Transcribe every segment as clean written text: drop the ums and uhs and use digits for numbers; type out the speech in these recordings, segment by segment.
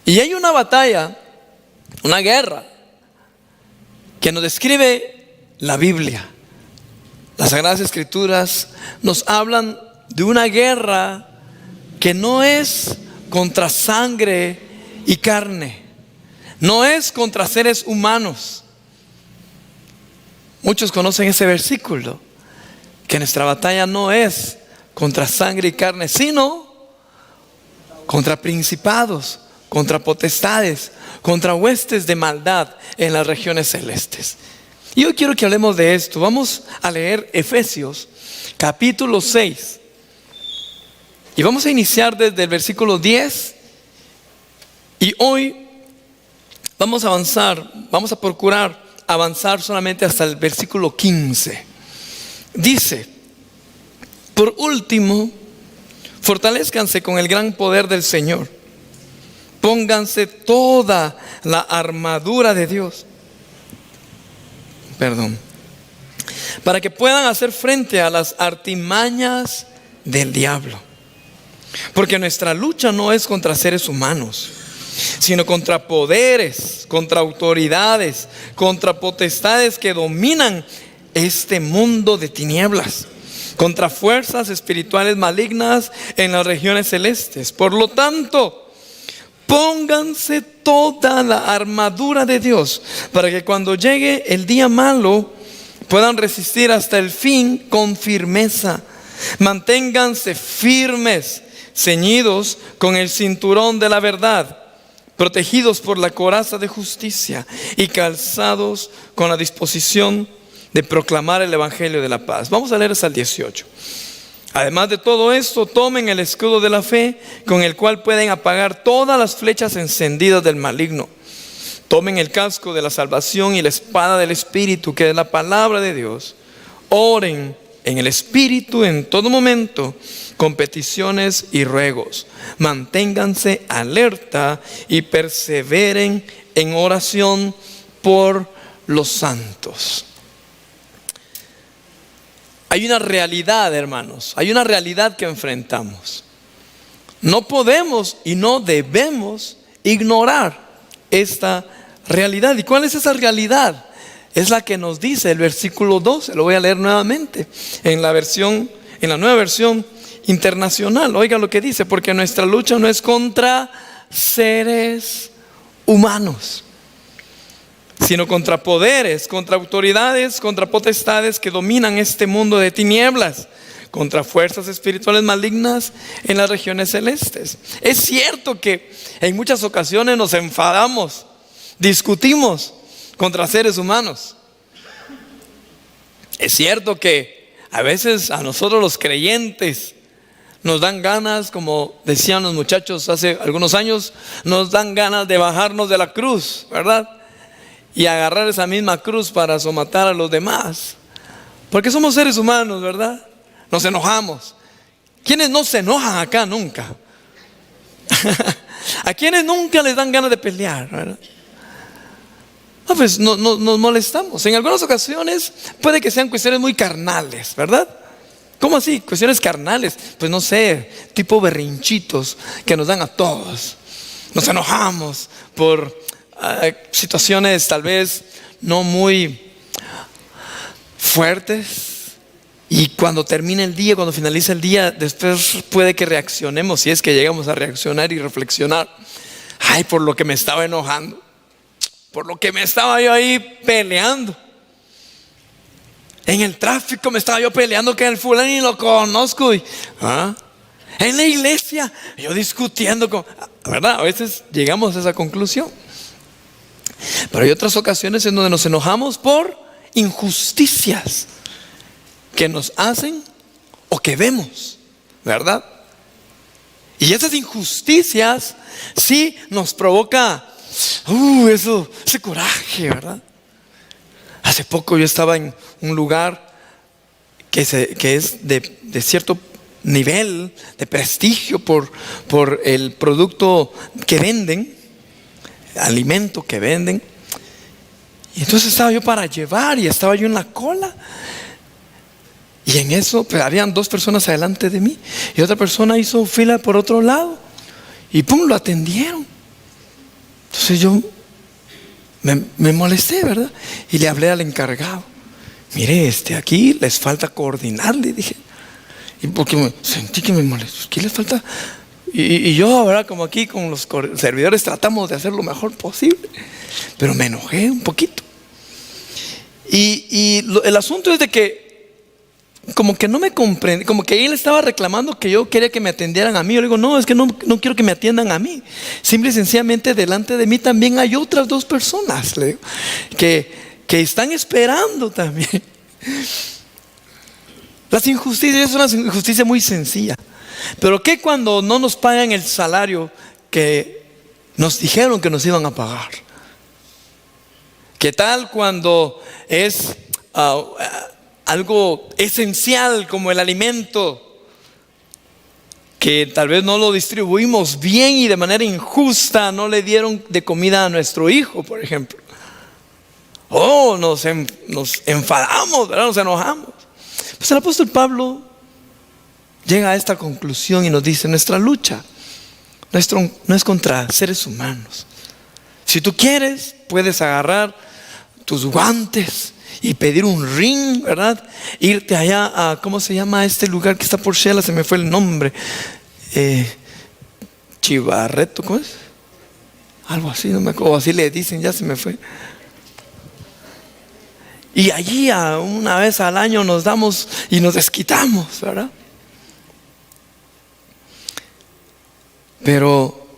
Y hay una batalla, una guerra, que nos describe la Biblia. Las Sagradas Escrituras nos hablan de una guerra que no es contra sangre y carne, no es contra seres humanos. Muchos conocen ese versículo, que nuestra batalla no es contra sangre y carne, sino contra principados, contra potestades, contra huestes de maldad en las regiones celestes. Y hoy quiero que hablemos de esto. Vamos a leer Efesios capítulo 6. Y vamos a iniciar desde el versículo 10. Y hoy vamos a avanzar, vamos a procurar avanzar solamente hasta el versículo 15. Dice: por último, fortalézcanse con el gran poder del Señor. Pónganse toda la armadura de Dios, para que puedan hacer frente a las artimañas del diablo. Porque nuestra lucha no es contra seres humanos, sino contra poderes, contra autoridades, contra potestades que dominan este mundo de tinieblas, contra fuerzas espirituales malignas en las regiones celestes. Por lo tanto, pónganse toda la armadura de Dios, para que cuando llegue el día malo puedan resistir hasta el fin con firmeza. Manténganse firmes, ceñidos con el cinturón de la verdad, protegidos por la coraza de justicia y calzados con la disposición de proclamar el evangelio de la paz. Vamos a leer hasta el 18. Además de todo esto, tomen el escudo de la fe, con el cual pueden apagar todas las flechas encendidas del maligno. Tomen el casco de la salvación y la espada del Espíritu, que es la palabra de Dios. Oren en el Espíritu en todo momento, con peticiones y ruegos. Manténganse alerta y perseveren en oración por los santos. Hay una realidad, hermanos, hay una realidad que enfrentamos. No podemos y no debemos ignorar esta realidad. ¿Y cuál es esa realidad? Es la que nos dice el versículo 12. Lo voy a leer nuevamente en la nueva versión internacional. Oiga lo que dice: porque nuestra lucha no es contra seres humanos, sino contra poderes, contra autoridades, contra potestades que dominan este mundo de tinieblas, contra fuerzas espirituales malignas en las regiones celestes. Es cierto que en muchas ocasiones nos enfadamos, discutimos contra seres humanos. Es cierto que a veces a nosotros los creyentes nos dan ganas, como decían los muchachos hace algunos años, nos dan ganas de bajarnos de la cruz, ¿verdad? Y agarrar esa misma cruz para somatar a los demás. Porque somos seres humanos, ¿verdad? Nos enojamos. ¿Quiénes no se enojan acá nunca? ¿A quiénes nunca les dan ganas de pelear, verdad? No, pues nos molestamos. En algunas ocasiones puede que sean cuestiones muy carnales, ¿verdad? ¿Cómo así? Cuestiones carnales. Pues no sé, tipo berrinchitos que nos dan a todos. Nos enojamos por situaciones tal vez no muy fuertes, y cuando termina el día, cuando finaliza el día, después puede que reaccionemos, si es que llegamos a reaccionar y reflexionar. Ay, por lo que me estaba enojando, por lo que me estaba yo ahí peleando. En el tráfico me estaba yo peleando que el fulano ni lo conozco. En la iglesia yo discutiendo con, ¿verdad? A veces llegamos a esa conclusión. Pero hay otras ocasiones en donde nos enojamos por injusticias que nos hacen o que vemos, ¿verdad? Y esas injusticias sí nos provoca ese coraje, ¿verdad? Hace poco yo estaba en un lugar que es de cierto nivel de prestigio por el producto que venden, alimento que venden. Y entonces estaba yo para llevar y estaba yo en la cola, y en eso pues, habían dos personas adelante de mí y otra persona hizo fila por otro lado y pum, lo atendieron. Entonces yo me molesté, ¿verdad? Y le hablé al encargado. Mire, aquí les falta coordinar, le dije. Y porque sentí que me molestó. ¿Qué les falta? Y yo, ¿verdad? Como aquí con los servidores tratamos de hacer lo mejor posible. Pero me enojé un poquito. El asunto es de que como que no me comprende, como que él estaba reclamando que yo quería que me atendieran a mí. Yo le digo, no, es que no quiero que me atiendan a mí. Simple y sencillamente delante de mí también hay otras dos personas, le digo, que están esperando también. Las injusticias es una injusticia muy sencilla. Pero ¿qué cuando no nos pagan el salario que nos dijeron que nos iban a pagar? ¿Qué tal cuando es algo esencial como el alimento, que tal vez no lo distribuimos bien y de manera injusta no le dieron de comida a nuestro hijo, por ejemplo? Nos enfadamos, ¿verdad? Nos enojamos. Pues el apóstol Pablo llega a esta conclusión y nos dice: nuestra lucha no es contra seres humanos. Si tú quieres, puedes agarrar tus guantes y pedir un ring, ¿verdad? Irte allá a, ¿cómo se llama este lugar que está por Shela? Se me fue el nombre. Chivarreto, ¿cómo es? Algo así, no me acuerdo, así le dicen, ya se me fue. Y allí una vez al año nos damos y nos desquitamos, ¿verdad? Pero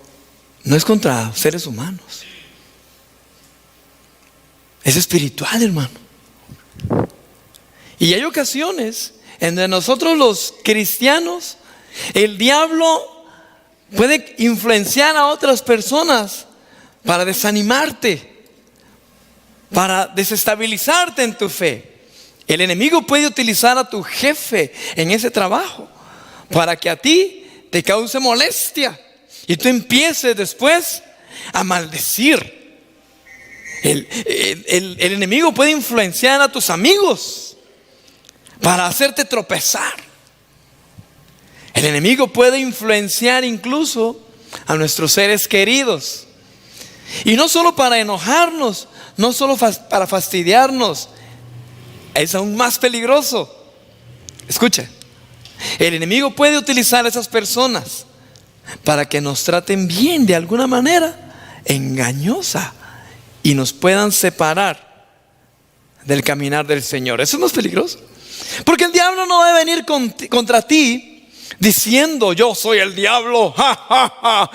no es contra seres humanos. Es espiritual, hermano. Y hay ocasiones en donde nosotros los cristianos, el diablo puede influenciar a otras personas para desanimarte, para desestabilizarte en tu fe. El enemigo puede utilizar a tu jefe en ese trabajo para que a ti te cause molestia y tú empieces después a maldecir. El enemigo puede influenciar a tus amigos para hacerte tropezar. El enemigo puede influenciar incluso a nuestros seres queridos. Y no solo para enojarnos, no solo para fastidiarnos. Es aún más peligroso. Escucha, el enemigo puede utilizar a esas personas para que nos traten bien de alguna manera engañosa y nos puedan separar del caminar del Señor. Eso no es peligroso, porque el diablo no va a venir contra ti diciendo: yo soy el diablo, ja, ja, ja.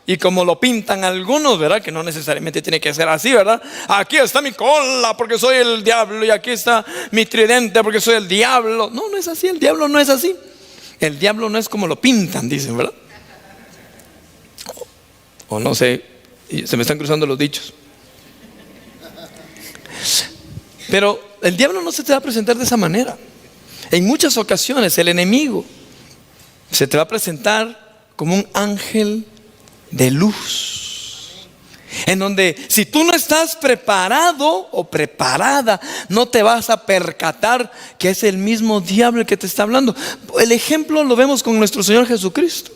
Y como lo pintan algunos, ¿verdad? Que no necesariamente tiene que ser así, ¿verdad? Aquí está mi cola porque soy el diablo, y aquí está mi tridente porque soy el diablo. No, no es así, el diablo no es así. El diablo no es como lo pintan, dicen, ¿verdad? O no sé, se me están cruzando los dichos. Pero el diablo no se te va a presentar de esa manera. En muchas ocasiones el enemigo se te va a presentar como un ángel de luz, en donde si tú no estás preparado o preparada, no te vas a percatar que es el mismo diablo el que te está hablando. El ejemplo lo vemos con nuestro Señor Jesucristo.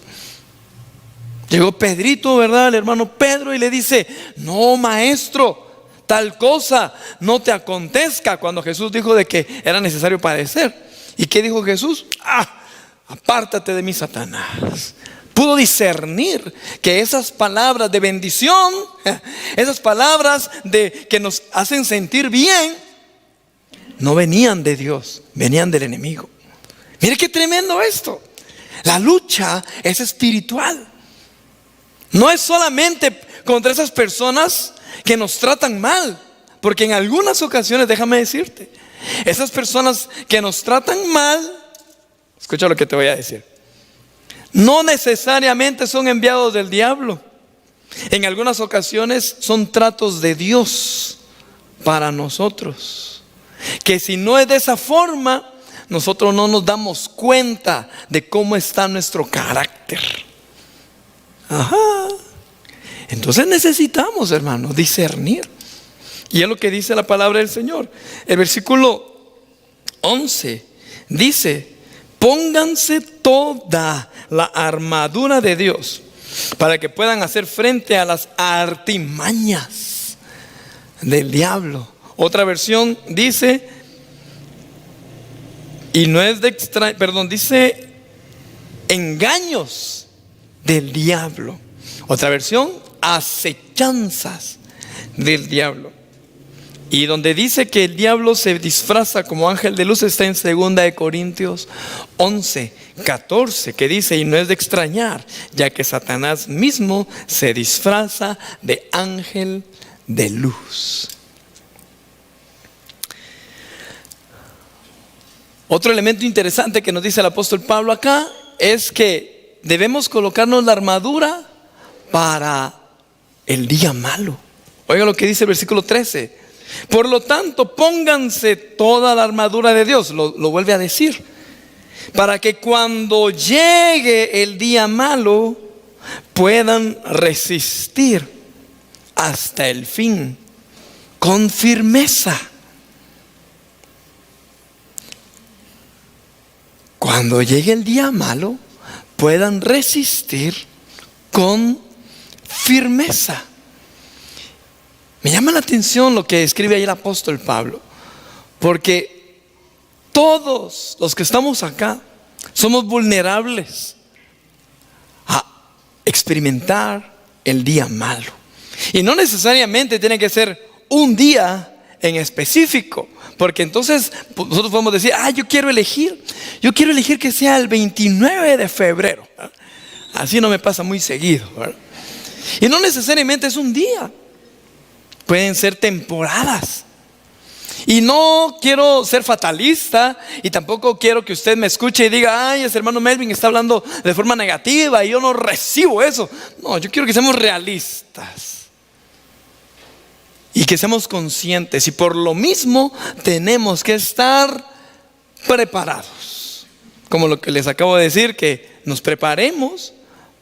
Llegó Pedrito, ¿verdad? El hermano Pedro, y le dice: no, maestro, tal cosa no te acontezca, cuando Jesús dijo de que era necesario padecer. ¿Y qué dijo Jesús? Apártate de mí, Satanás. Pudo discernir que esas palabras de bendición, esas palabras que nos hacen sentir bien, no venían de Dios, venían del enemigo. Mire qué tremendo esto. La lucha es espiritual. No es solamente contra esas personas que nos tratan mal, porque en algunas ocasiones, déjame decirte, esas personas que nos tratan mal, escucha lo que te voy a decir, no necesariamente son enviados del diablo. En algunas ocasiones son tratos de Dios para nosotros, que si no es de esa forma, nosotros no nos damos cuenta de cómo está nuestro carácter. Entonces necesitamos, hermanos, discernir. Y es lo que dice la palabra del Señor. El versículo 11 dice: pónganse toda la armadura de Dios para que puedan hacer frente a las artimañas del diablo. Otra versión dice, y no es de extrañar, dice engaños del diablo. Otra versión, acechanzas del diablo. Y donde dice que el diablo se disfraza como ángel de luz está en 2 Corintios 11:14, que dice, y no es de extrañar, ya que Satanás mismo se disfraza de ángel de luz. Otro elemento interesante que nos dice el apóstol Pablo acá es que debemos colocarnos la armadura para el día malo. Oiga lo que dice el versículo 13. Por lo tanto, pónganse toda la armadura de Dios, lo vuelve a decir, para que cuando llegue el día malo puedan resistir hasta el fin con firmeza. Cuando llegue el día malo puedan resistir con firmeza. Me llama la atención lo que escribe ahí el apóstol Pablo, porque todos los que estamos acá somos vulnerables a experimentar el día malo. Y no necesariamente tiene que ser un día en específico, porque entonces nosotros podemos decir, yo quiero elegir que sea el 29 de febrero. Así no me pasa muy seguido, ¿verdad? Y no necesariamente es un día. Pueden ser temporadas. Y no quiero ser fatalista, y tampoco quiero que usted me escuche y diga, ese hermano Melvin está hablando de forma negativa y yo no recibo eso. No, yo quiero que seamos realistas y que seamos conscientes, y por lo mismo tenemos que estar preparados, como lo que les acabo de decir, que nos preparemos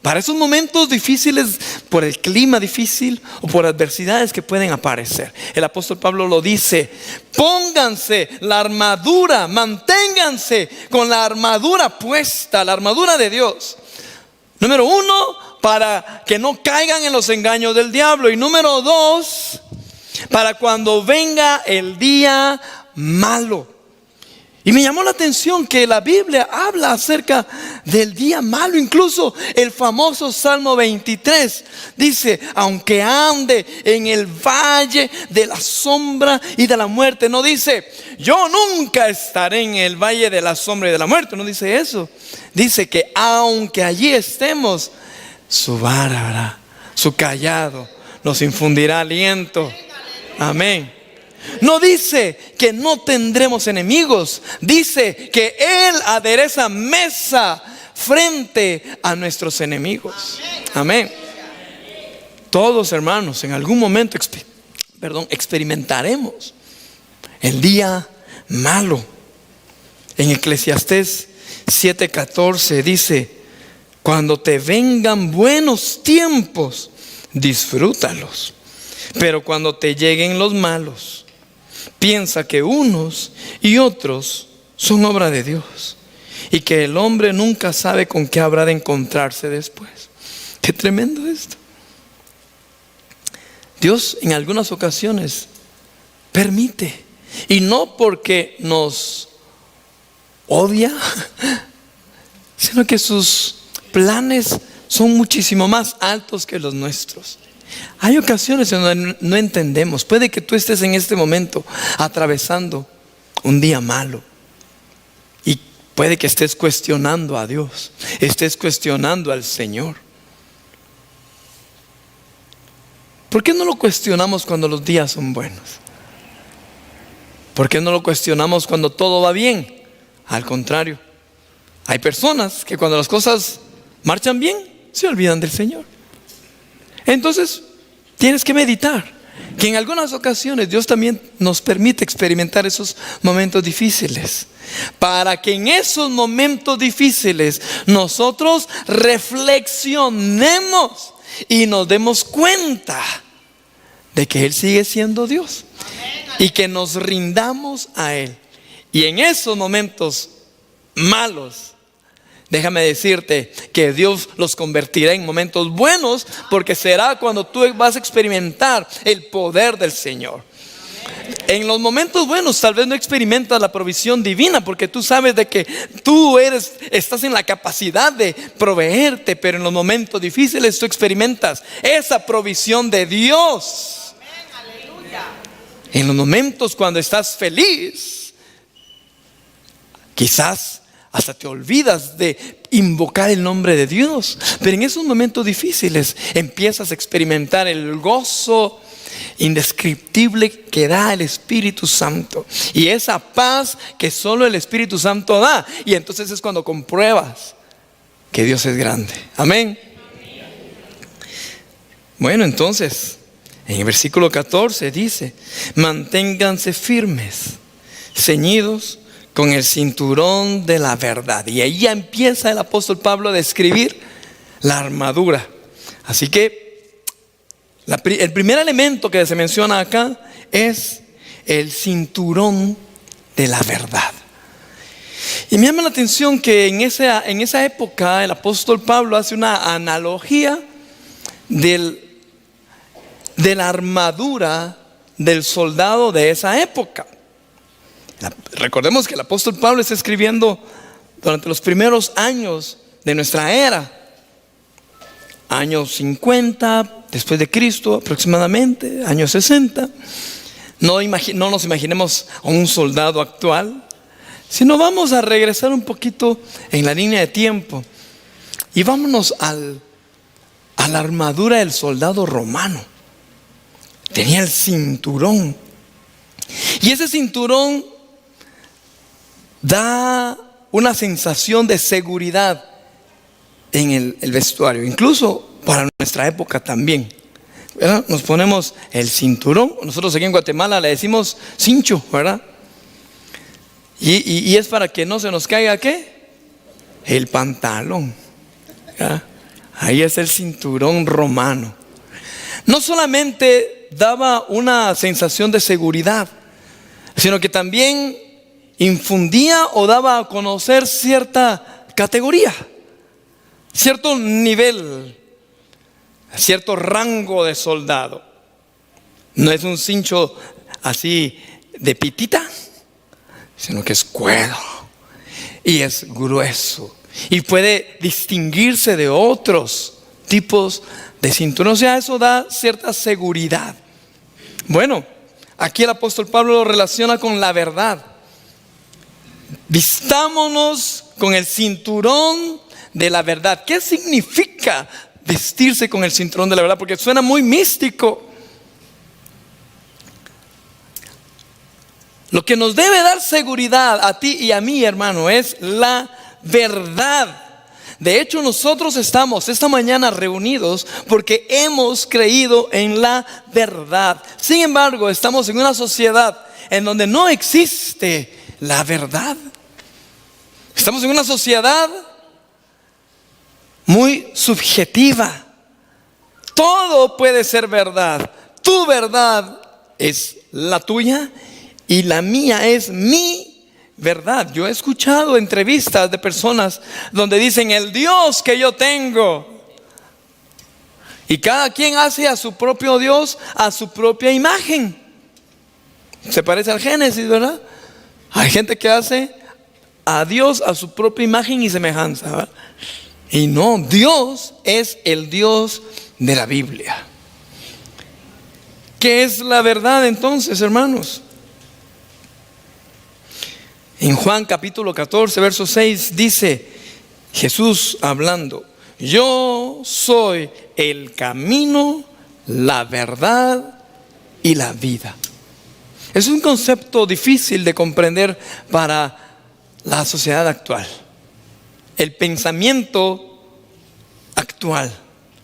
para esos momentos difíciles, por el clima difícil o por adversidades que pueden aparecer. El apóstol Pablo lo dice: pónganse la armadura, manténganse con la armadura puesta, la armadura de Dios. Número 1, para que no caigan en los engaños del diablo. Y número 2, para cuando venga el día malo. Y me llamó la atención que la Biblia habla acerca del día malo. Incluso el famoso Salmo 23 dice: aunque ande en el valle de la sombra y de la muerte. No dice: yo nunca estaré en el valle de la sombra y de la muerte. No dice eso. Dice que aunque allí estemos, su vara, su cayado nos infundirá aliento. Amén. No dice que no tendremos enemigos. Dice que Él adereza mesa frente a nuestros enemigos. Amén. Todos, hermanos, en algún momento experimentaremos el día malo. En Eclesiastés 7:14 dice: cuando te vengan buenos tiempos, disfrútalos. Pero cuando te lleguen los malos, piensa que unos y otros son obra de Dios, y que el hombre nunca sabe con qué habrá de encontrarse después. Qué tremendo esto. Dios en algunas ocasiones permite, y no porque nos odia, sino que sus planes son muchísimo más altos que los nuestros. Hay ocasiones en donde no entendemos. Puede que tú estés en este momento atravesando un día malo, y puede que estés cuestionando a Dios, estés cuestionando al Señor. ¿Por qué no lo cuestionamos cuando los días son buenos? ¿Por qué no lo cuestionamos cuando todo va bien? Al contrario, hay personas que cuando las cosas marchan bien se olvidan del Señor. Entonces tienes que meditar que en algunas ocasiones Dios también nos permite experimentar esos momentos difíciles, para que en esos momentos difíciles nosotros reflexionemos y nos demos cuenta de que Él sigue siendo Dios, y que nos rindamos a Él. Y en esos momentos malos Déjame decirte que Dios los convertirá en momentos buenos, porque será cuando tú vas a experimentar el poder del Señor. En los momentos buenos tal vez no experimentas la provisión divina, porque tú sabes de que tú estás en la capacidad de proveerte, pero en los momentos difíciles tú experimentas esa provisión de Dios. En los momentos cuando estás feliz, quizás hasta te olvidas de invocar el nombre de Dios, pero en esos momentos difíciles empiezas a experimentar el gozo indescriptible que da el Espíritu Santo, y esa paz que solo el Espíritu Santo da. Y entonces es cuando compruebas que Dios es grande. Amén. Bueno, entonces en el versículo 14 dice: manténganse firmes, ceñidos con el cinturón de la verdad. Y ahí ya empieza el apóstol Pablo a describir la armadura. Así que el primer elemento que se menciona acá es el cinturón de la verdad. Y me llama la atención que en esa época el apóstol Pablo hace una analogía de la armadura del soldado de esa época. Recordemos que el apóstol Pablo está escribiendo durante los primeros años de nuestra era, años 50 después de Cristo aproximadamente, años 60. No nos imaginemos a un soldado actual, sino vamos a regresar un poquito en la línea de tiempo y vámonos a la armadura del soldado romano. Tenía el cinturón, y ese cinturón da una sensación de seguridad en el vestuario, incluso para nuestra época también, ¿verdad? Nos ponemos el cinturón. Nosotros aquí en Guatemala le decimos cincho, ¿verdad? Y es para que no se nos caiga, ¿qué? El pantalón, ¿verdad? Ahí es el cinturón romano. No solamente daba una sensación de seguridad, sino que también infundía o daba a conocer cierta categoría, cierto nivel, cierto rango de soldado. No es un cincho así de pitita, sino que es cuero y es grueso y puede distinguirse de otros tipos de cinturón. O sea, eso da cierta seguridad. Bueno, aquí el apóstol Pablo lo relaciona con la verdad. Vistámonos con el cinturón de la verdad. ¿Qué significa vestirse con el cinturón de la verdad? Porque suena muy místico. Lo que nos debe dar seguridad a ti y a mí, hermano, es la verdad. De hecho, nosotros estamos esta mañana reunidos porque hemos creído en la verdad. Sin embargo, estamos en una sociedad en donde no existe la verdad. Estamos en una sociedad muy subjetiva. Todo puede ser verdad. Tu verdad es la tuya y la mía es mi verdad. Yo he escuchado entrevistas de personas donde dicen: el Dios que yo tengo. Y cada quien hace a su propio Dios a su propia imagen. Se parece al Génesis, ¿verdad? Hay gente que hace a Dios a su propia imagen y semejanza, ¿verdad? Y no, Dios es el Dios de la Biblia. ¿Qué es la verdad entonces, hermanos? En Juan capítulo 14, verso 6 dice Jesús hablando: yo soy el camino, la verdad y la vida. Es un concepto difícil de comprender para la sociedad actual, el pensamiento actual.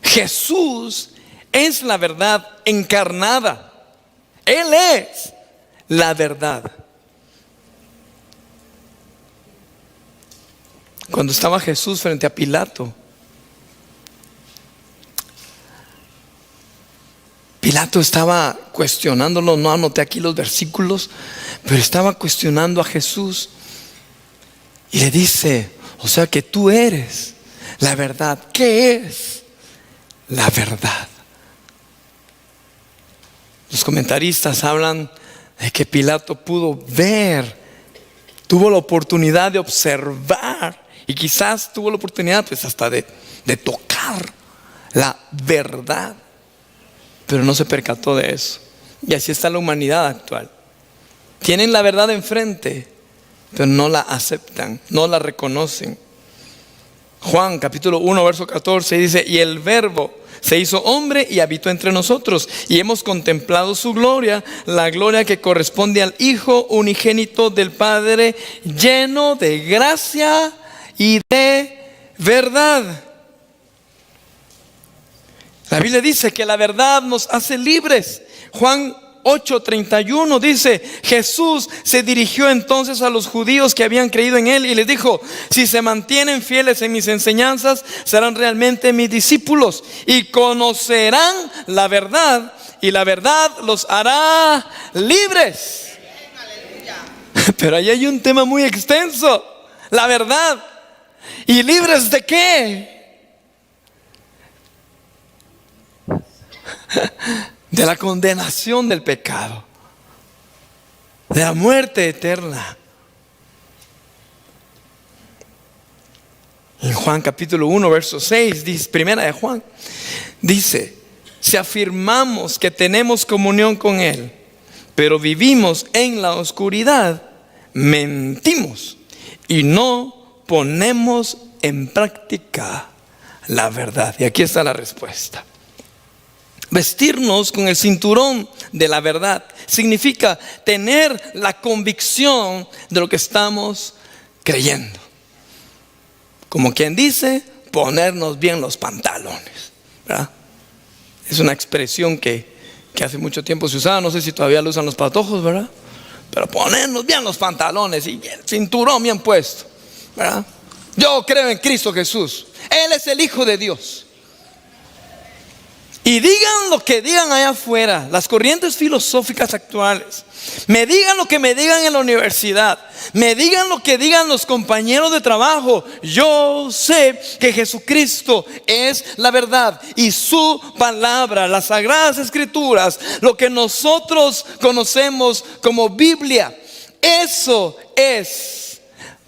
Jesús es la verdad encarnada. Él es la verdad. Cuando estaba Jesús frente a Pilato, Pilato estaba cuestionándolo. No anoté aquí los versículos, pero estaba cuestionando a Jesús y le dice: O sea que tú eres la verdad. ¿Qué es la verdad? Los comentaristas hablan de que Pilato pudo ver, tuvo la oportunidad de observar y quizás tuvo la oportunidad pues hasta de tocar la verdad, pero no se percató de eso. Y así está la humanidad actual. Tienen la verdad enfrente, pero no la aceptan, no la reconocen. Juan capítulo 1 verso 14 dice: y el verbo se hizo hombre y habitó entre nosotros, y hemos contemplado su gloria, la gloria que corresponde al Hijo unigénito del Padre, lleno de gracia y de verdad. La Biblia dice que la verdad nos hace libres. Juan 8:31 dice: Jesús se dirigió entonces a los judíos que habían creído en él y les dijo: si se mantienen fieles en mis enseñanzas, serán realmente mis discípulos y conocerán la verdad, y la verdad los hará libres. Pero ahí hay un tema muy extenso: la verdad. ¿Y libres de qué? De la condenación del pecado, de la muerte eterna. En Juan capítulo 1 verso 6, dice, primera de Juan, dice: si afirmamos que tenemos comunión con Él, pero vivimos en la oscuridad, mentimos y no ponemos en práctica la verdad. Y aquí está la respuesta. Vestirnos con el cinturón de la verdad significa tener la convicción de lo que estamos creyendo. Como quien dice, ponernos bien los pantalones, ¿verdad? Es una expresión que hace mucho tiempo se usaba. No sé si todavía lo usan los patojos, ¿verdad? Pero ponernos bien los pantalones y el cinturón bien puesto, ¿verdad? Yo creo en Cristo Jesús. Él es el Hijo de Dios. Y digan lo que digan allá afuera, las corrientes filosóficas actuales, me digan lo que me digan en la universidad, me digan lo que digan los compañeros de trabajo, yo sé que Jesucristo es la verdad y su palabra, las sagradas escrituras, lo que nosotros conocemos como Biblia, eso es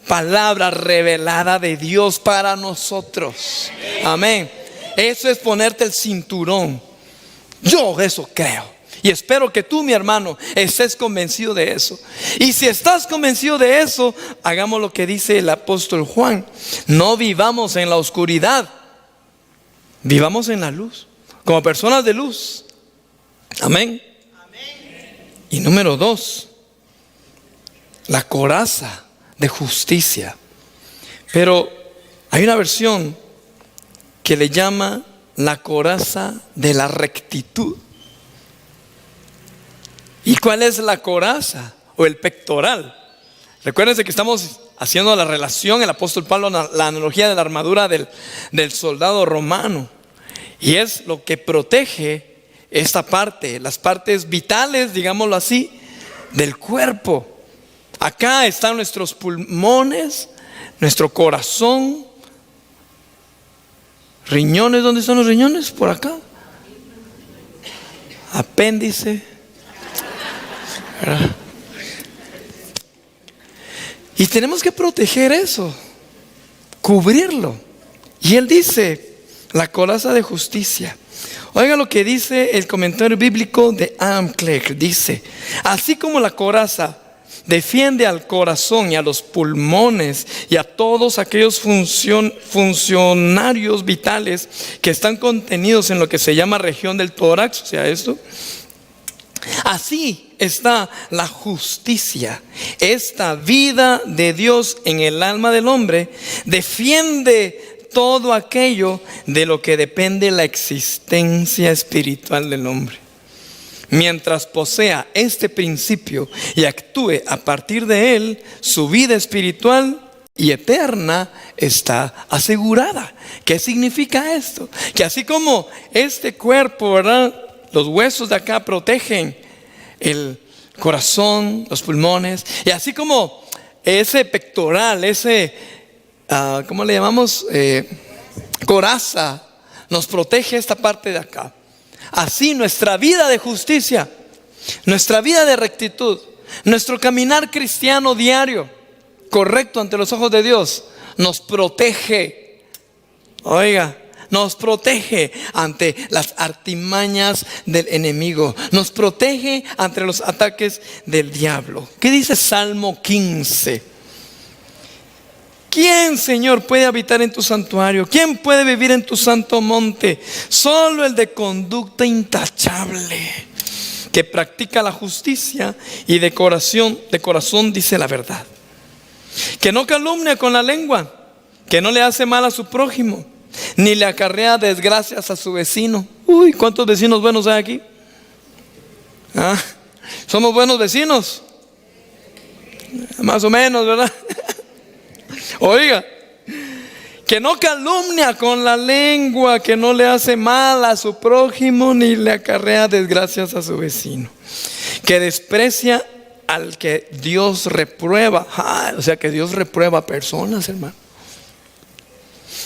palabra revelada de Dios para nosotros. Amén. Eso es ponerte el cinturón. Yo eso creo. Y espero que tú, mi hermano, estés convencido de eso. Y si estás convencido de eso, hagamos lo que dice el apóstol Juan: no vivamos en la oscuridad, vivamos en la luz, como personas de luz. Amén. Y número 2, la coraza de justicia. Pero hay una versión que le llama la coraza de la rectitud. ¿Y cuál es la coraza o el pectoral? Recuérdense que estamos haciendo la relación, el apóstol Pablo, la analogía de la armadura del soldado romano. Y es lo que protege esta parte, las partes vitales, digámoslo así, del cuerpo. Acá están nuestros pulmones, nuestro corazón, riñones. ¿Dónde están los riñones? Por acá. Apéndice, ¿verdad? Y tenemos que proteger eso, cubrirlo. Y él dice: la coraza de justicia. Oiga lo que dice el comentario bíblico de Adam Clarke. Dice: así como la coraza defiende al corazón y a los pulmones y a todos aquellos funcionarios vitales que están contenidos en lo que se llama región del tórax, o sea, esto, así está la justicia. Esta vida de Dios en el alma del hombre defiende todo aquello de lo que depende la existencia espiritual del hombre. Mientras posea este principio y actúe a partir de él, su vida espiritual y eterna está asegurada. ¿Qué significa esto? Que así como este cuerpo, ¿verdad?, los huesos de acá protegen el corazón, los pulmones, y así como ese pectoral, ese ¿cómo le llamamos? Coraza, nos protege esta parte de acá. Así nuestra vida de justicia, nuestra vida de rectitud, nuestro caminar cristiano diario, correcto ante los ojos de Dios, nos protege. Oiga, nos protege ante las artimañas del enemigo, nos protege ante los ataques del diablo. ¿Qué dice Salmo 15? ¿Quién, Señor, puede habitar en tu santuario? ¿Quién puede vivir en tu santo monte? Solo el de conducta intachable, que practica la justicia y de corazón dice la verdad, que no calumnia con la lengua, que no le hace mal a su prójimo, ni le acarrea desgracias a su vecino. Uy, ¿cuántos vecinos buenos hay aquí? ¿Somos buenos vecinos? Más o menos, ¿verdad? Oiga, que no calumnia con la lengua, que no le hace mal a su prójimo, ni le acarrea desgracias a su vecino, que desprecia al que Dios reprueba. O sea que Dios reprueba a personas, hermano.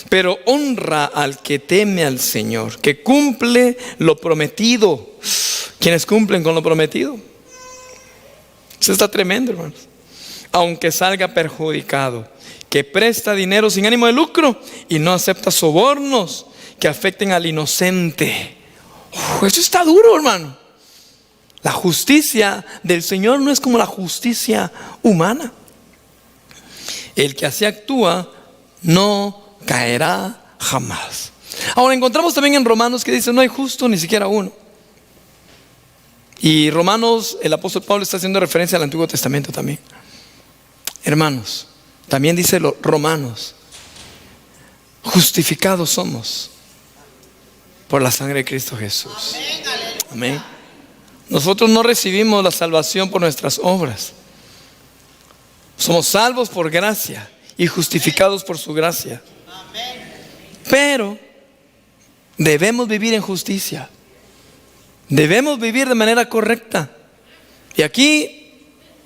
Pero honra al que teme al Señor, que cumple lo prometido. ¿Quiénes cumplen con lo prometido? Eso está tremendo, hermanos. Aunque salga perjudicado, que presta dinero sin ánimo de lucro y no acepta sobornos que afecten al inocente. Eso está duro, hermano. La justicia del Señor no es como la justicia humana. El que así actúa no caerá jamás. Ahora encontramos también en Romanos que dice: no hay justo ni siquiera uno. Y Romanos, el apóstol Pablo está haciendo referencia al Antiguo Testamento también. Hermanos, también dice los Romanos: justificados somos por la sangre de Cristo Jesús. Amén. Nosotros no recibimos la salvación por nuestras obras. Somos salvos por gracia y justificados por su gracia. Pero debemos vivir en justicia. Debemos vivir de manera correcta. Y aquí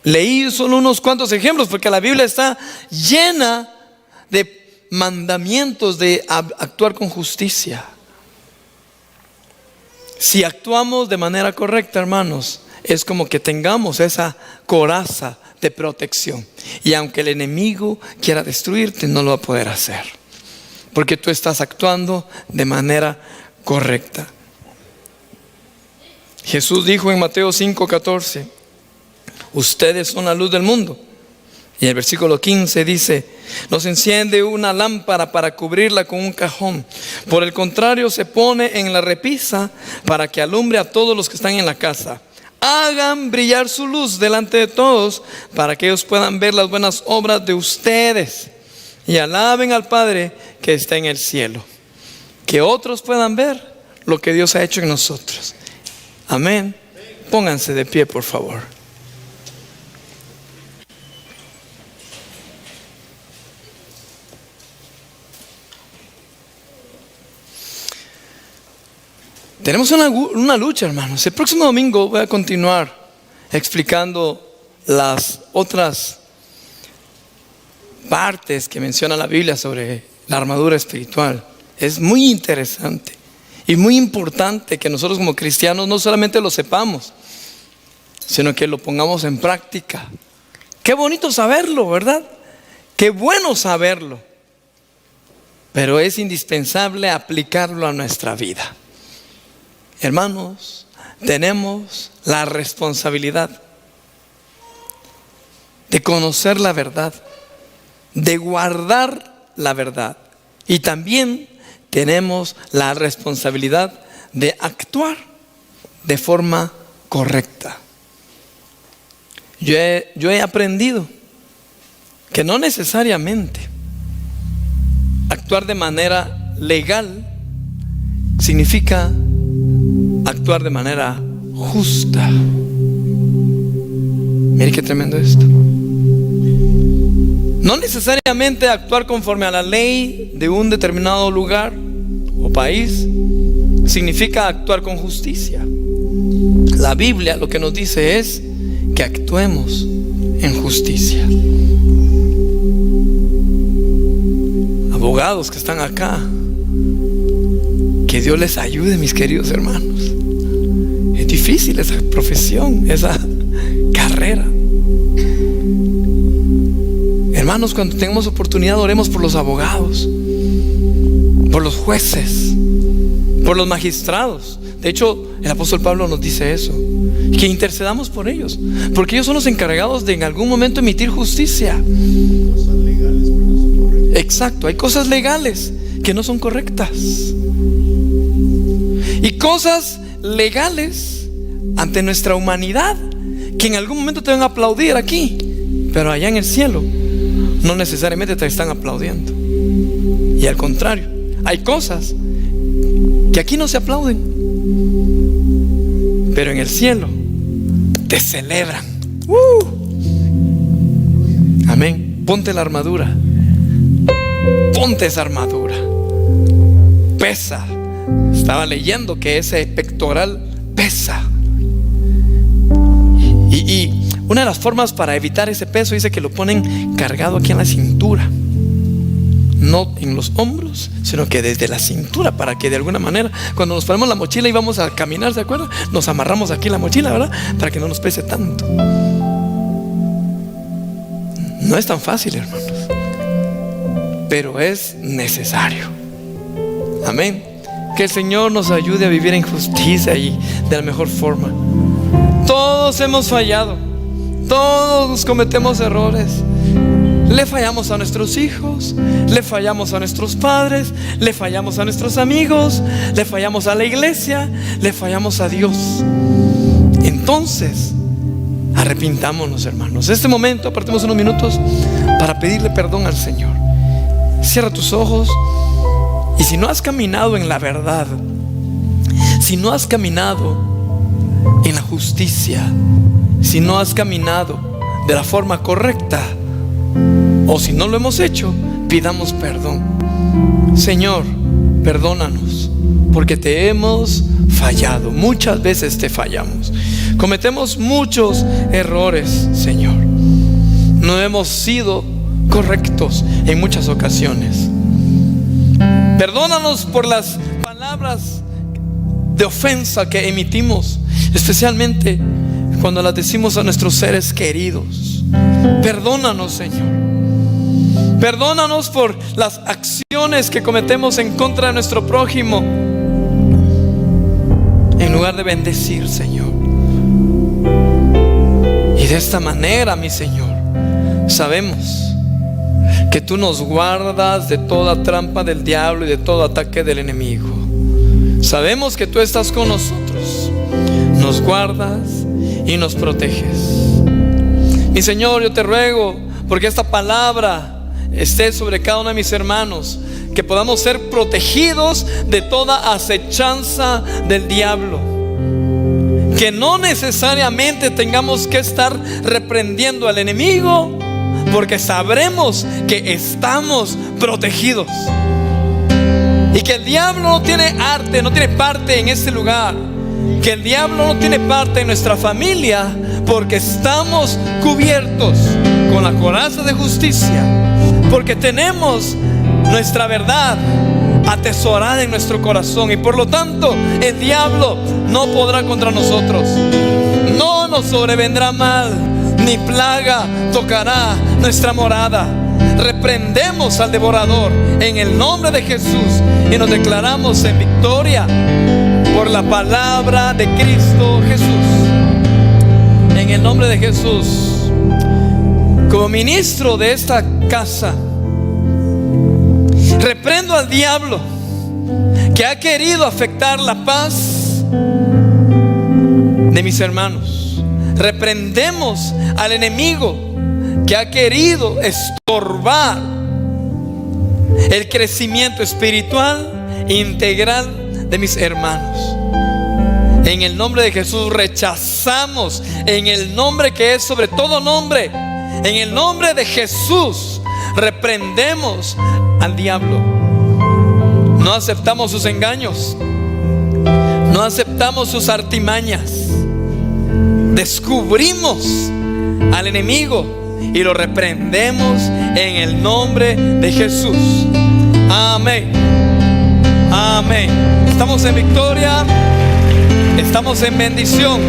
leí solo unos cuantos ejemplos, porque la Biblia está llena de mandamientos de actuar con justicia. Si actuamos de manera correcta, hermanos, es como que tengamos esa coraza de protección. Y aunque el enemigo quiera destruirte, no lo va a poder hacer, porque tú estás actuando de manera correcta. Jesús dijo en Mateo 5:14: ustedes son la luz del mundo. Y el versículo 15 dice: no se enciende una lámpara para cubrirla con un cajón. Por el contrario, se pone en la repisa para que alumbre a todos los que están en la casa. Hagan brillar su luz delante de todos, para que ellos puedan ver las buenas obras de ustedes y alaben al Padre que está en el cielo. Que otros puedan ver lo que Dios ha hecho en nosotros. Amén. Pónganse de pie, por favor. Tenemos una lucha, hermanos. El próximo domingo voy a continuar explicando las otras partes que menciona la Biblia sobre la armadura espiritual. Es muy interesante y muy importante que nosotros como cristianos no solamente lo sepamos, sino que lo pongamos en práctica. Qué bonito saberlo, ¿verdad? Qué bueno saberlo. Pero es indispensable aplicarlo a nuestra vida. Hermanos, tenemos la responsabilidad de conocer la verdad, de guardar la verdad, y también tenemos la responsabilidad de actuar de forma correcta. Yo he aprendido que no necesariamente actuar de manera legal significa actuar de manera justa. Mire qué tremendo esto. No necesariamente actuar conforme a la ley de un determinado lugar o país significa actuar con justicia. La Biblia lo que nos dice es que actuemos en justicia. abogados que están acá, que Dios les ayude, mis queridos hermanos. Es difícil esa profesión, esa carrera. Hermanos, cuando tengamos oportunidad, oremos por los abogados, por los jueces, por los magistrados. De hecho, el apóstol Pablo nos dice eso, que intercedamos por ellos, porque ellos son los encargados de en algún momento emitir justicia. Cosas legales, pero no son correctas. Exacto, hay cosas legales que no son correctas y cosas legales ante nuestra humanidad que en algún momento te van a aplaudir aquí, pero allá en el cielo no necesariamente te están aplaudiendo. Y al contrario, hay cosas que aquí no se aplauden, pero en el cielo te celebran. Amén. Ponte la armadura. Ponte esa armadura. Pesa. Estaba leyendo que ese pectoral pesa. Y una de las formas para evitar ese peso dice que lo ponen cargado aquí en la cintura, no en los hombros, sino que desde la cintura, para que de alguna manera cuando nos ponemos la mochila y vamos a caminar, ¿se acuerdan? Nos amarramos aquí la mochila, ¿verdad? Para que no nos pese tanto. No es tan fácil, hermanos, pero es necesario. Amén. Que el Señor nos ayude a vivir en justicia y de la mejor forma. Todos hemos fallado, todos cometemos errores. Le fallamos a nuestros hijos, le fallamos a nuestros padres, le fallamos a nuestros amigos, le fallamos a la iglesia, le fallamos a Dios. Entonces, arrepintámonos, hermanos. En este momento apartemos unos minutos para pedirle perdón al Señor. Cierra tus ojos. Y si no has caminado en la verdad, si no has caminado en la justicia, si no has caminado de la forma correcta, o si no lo hemos hecho, pidamos perdón. Señor, perdónanos, porque te hemos fallado. Muchas veces te fallamos. Cometemos muchos errores, Señor. No hemos sido correctos en muchas ocasiones. Perdónanos por las palabras de ofensa que emitimos, especialmente cuando las decimos a nuestros seres queridos. Perdónanos, Señor. Perdónanos por las acciones que cometemos en contra de nuestro prójimo, en lugar de bendecir, Señor. Y de esta manera, mi Señor, sabemos que tú nos guardas de toda trampa del diablo y de todo ataque del enemigo. Sabemos que tú estás con nosotros, nos guardas y nos proteges. Mi Señor, yo te ruego porque esta palabra esté sobre cada uno de mis hermanos, que podamos ser protegidos de toda acechanza del diablo, que no necesariamente tengamos que estar reprendiendo al enemigo, porque sabremos que estamos protegidos y que el diablo no tiene arte, no tiene parte en este lugar, que el diablo no tiene parte en nuestra familia, porque estamos cubiertos con la coraza de justicia, porque tenemos nuestra verdad atesorada en nuestro corazón, y por lo tanto el diablo no podrá contra nosotros. No nos sobrevendrá mal, ni plaga tocará nuestra morada. Reprendemos al devorador en el nombre de Jesús y nos declaramos en victoria por la palabra de Cristo Jesús. En el nombre de Jesús, como ministro de esta casa, reprendo al diablo que ha querido afectar la paz de mis hermanos. Reprendemos al enemigo que ha querido estorbar el crecimiento espiritual e integral de mis hermanos. En el nombre de Jesús rechazamos, en el nombre que es sobre todo nombre, en el nombre de Jesús reprendemos al diablo. No aceptamos sus engaños, no aceptamos sus artimañas. Descubrimos al enemigo y lo reprendemos en el nombre de Jesús. Amén. Amén. Estamos en victoria. Estamos en bendición.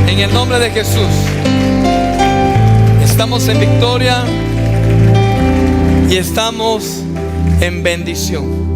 En el nombre de Jesús. Estamos en victoria y estamos en bendición.